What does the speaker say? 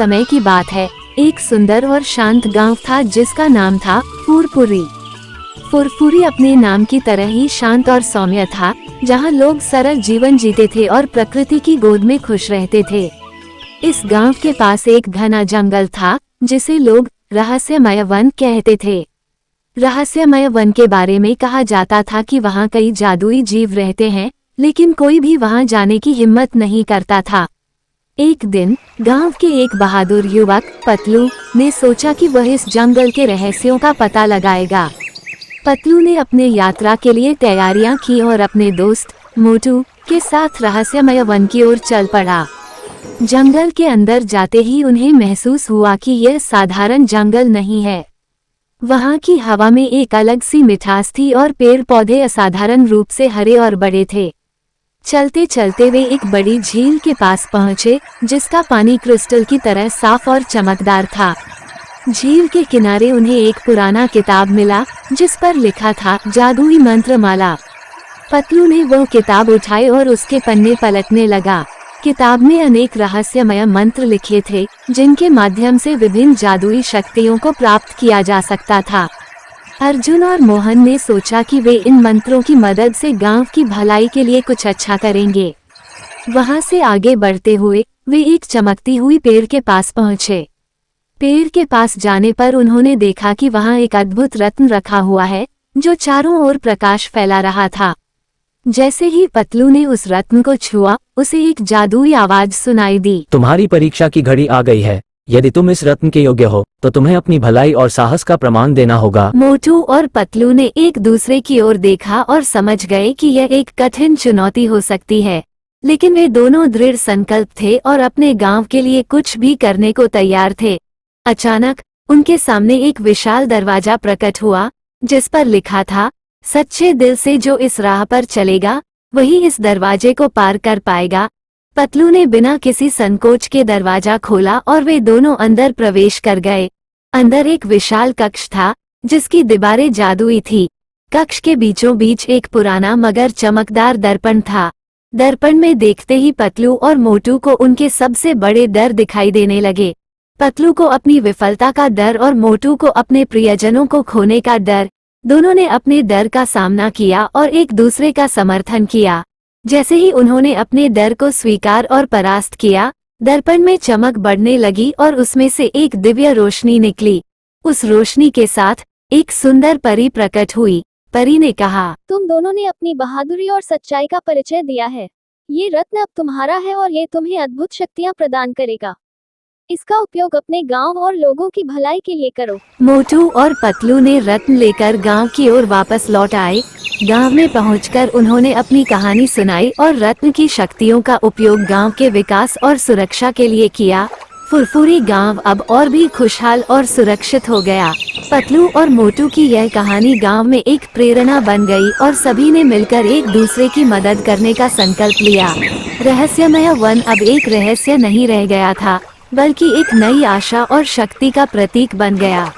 समय की बात है। एक सुंदर और शांत गांव था जिसका नाम था फुरफुरी। फुरफुरी अपने नाम की तरह ही शांत और सौम्य था, जहां लोग सरल जीवन जीते थे और प्रकृति की गोद में खुश रहते थे। इस गांव के पास एक घना जंगल था जिसे लोग रहस्यमय वन कहते थे। रहस्यमय वन के बारे में कहा जाता था कि वहां कई जादुई जीव रहते हैं, लेकिन कोई भी वहां जाने की हिम्मत नहीं करता था। एक दिन गांव के एक बहादुर युवक पतलू ने सोचा कि वह इस जंगल के रहस्यों का पता लगाएगा। पतलू ने अपने यात्रा के लिए तैयारियां की और अपने दोस्त मोटू के साथ रहस्यमय वन की ओर चल पड़ा। जंगल के अंदर जाते ही उन्हें महसूस हुआ कि यह साधारण जंगल नहीं है। वहां की हवा में एक अलग सी मिठास थी और पेड़ पौधे असाधारण रूप से हरे और बड़े थे। चलते चलते वे एक बड़ी झील के पास पहुंचे, जिसका पानी क्रिस्टल की तरह साफ और चमकदार था। झील के किनारे उन्हें एक पुराना किताब मिला जिस पर लिखा था जादुई मंत्रमाला। पतलू ने वो किताब उठाई और उसके पन्ने पलटने लगा। किताब में अनेक रहस्यमय मंत्र लिखे थे, जिनके माध्यम से विभिन्न जादुई शक्तियों को प्राप्त किया जा सकता था। अर्जुन और मोहन ने सोचा कि वे इन मंत्रों की मदद से गांव की भलाई के लिए कुछ अच्छा करेंगे। वहां से आगे बढ़ते हुए वे एक चमकती हुई पेड़ के पास पहुंचे। पेड़ के पास जाने पर उन्होंने देखा कि वहां एक अद्भुत रत्न रखा हुआ है, जो चारों ओर प्रकाश फैला रहा था। जैसे ही पतलू ने उस रत्न को छुआ, उसे एक जादुई आवाज सुनाई दी। तुम्हारी परीक्षा की घड़ी आ गई है। यदि तुम इस रत्न के योग्य हो तो तुम्हें अपनी भलाई और साहस का प्रमाण देना होगा। मोटू और पतलू ने एक दूसरे की ओर देखा और समझ गए कि यह एक कठिन चुनौती हो सकती है, लेकिन वे दोनों दृढ़ संकल्प थे और अपने गांव के लिए कुछ भी करने को तैयार थे। अचानक उनके सामने एक विशाल दरवाजा प्रकट हुआ, जिस पर लिखा था, सच्चे दिल से जो इस राह पर चलेगा वही इस दरवाजे को पार कर पाएगा। पतलू ने बिना किसी संकोच के दरवाजा खोला और वे दोनों अंदर प्रवेश कर गए। अंदर एक विशाल कक्ष था, जिसकी दीवारें जादुई थी। कक्ष के बीचों बीच एक पुराना मगर चमकदार दर्पण था। दर्पण में देखते ही पतलू और मोटू को उनके सबसे बड़े डर दिखाई देने लगे। पतलू को अपनी विफलता का डर और मोटू को अपने प्रियजनों को खोने का डर। दोनों ने अपने डर का सामना किया और एक दूसरे का समर्थन किया। जैसे ही उन्होंने अपने डर को स्वीकार और परास्त किया, दर्पण में चमक बढ़ने लगी और उसमें से एक दिव्य रोशनी निकली। उस रोशनी के साथ एक सुंदर परी प्रकट हुई। परी ने कहा, तुम दोनों ने अपनी बहादुरी और सच्चाई का परिचय दिया है। ये रत्न अब तुम्हारा है और ये तुम्हें अद्भुत शक्तियाँ प्रदान करेगा। इसका उपयोग अपने गांव और लोगों की भलाई के लिए करो। मोटू और पतलू ने रत्न लेकर गांव की ओर वापस लौट आए। गांव में पहुंचकर उन्होंने अपनी कहानी सुनाई और रत्न की शक्तियों का उपयोग गांव के विकास और सुरक्षा के लिए किया। फुरफुरी गांव अब और भी खुशहाल और सुरक्षित हो गया। पतलू और मोटू की यह कहानी गांव में एक प्रेरणा बन गई और सभी ने मिलकर एक दूसरे की मदद करने का संकल्प लिया। रहस्यमय वन अब एक रहस्य नहीं रह गया था, बल्कि एक नई आशा और शक्ति का प्रतीक बन गया।